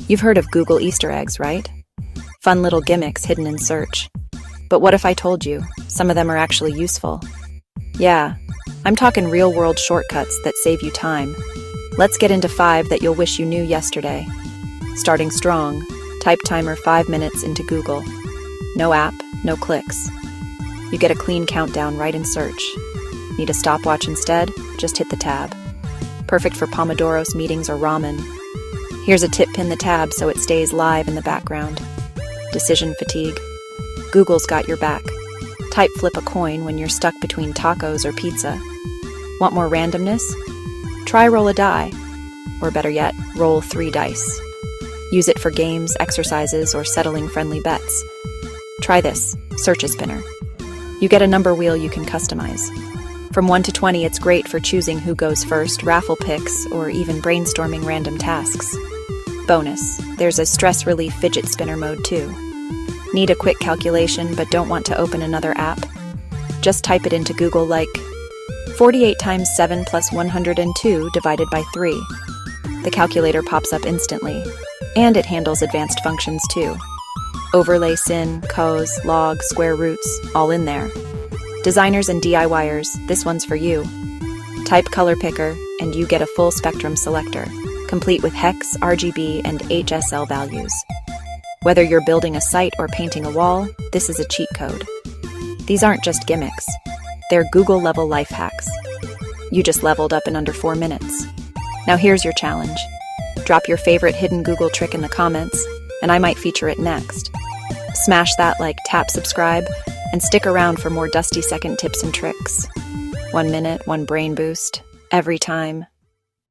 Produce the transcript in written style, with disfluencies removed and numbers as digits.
You've heard of Google Easter eggs, right? Fun little gimmicks hidden in search. But what if I told you some of them are actually useful? Yeah, I'm talking real-world shortcuts that save you time. Let's get into 5 that you'll wish you knew yesterday. Starting strong, type timer 5 minutes into Google. No app, no clicks. You get a clean countdown right in search. Need a stopwatch instead? Just hit the tab. Perfect for Pomodoros meetings or ramen. Here's a tip: pin the tab so it stays live in the background. Decision fatigue? Google's got your back. Type flip a coin when you're stuck between tacos or pizza. Want more randomness? Try roll a die. Or better yet, roll 3 dice. Use it for games, exercises, or settling friendly bets. Try this, search a spinner. You get a number wheel you can customize. From 1 to 20, it's great for choosing who goes first, raffle picks, or even brainstorming random tasks. Bonus, there's a stress relief fidget spinner mode too. Need a quick calculation but don't want to open another app? Just type it into Google like 48 times 7 plus 102 divided by 3. The calculator pops up instantly, and it handles advanced functions too. Overlay sin, cos, log, square roots, all in there. Designers and DIYers, this one's for you. Type color picker, and you get a full spectrum selector, complete with hex, RGB, and HSL values. Whether you're building a site or painting a wall, this is a cheat code. These aren't just gimmicks. They're Google-level life hacks. You just leveled up in under 4 minutes. Now here's your challenge. Drop your favorite hidden Google trick in the comments, and I might feature it next. Smash that like, tap subscribe, and stick around for more dusty second tips and tricks. 1 minute, 1 brain boost, every time.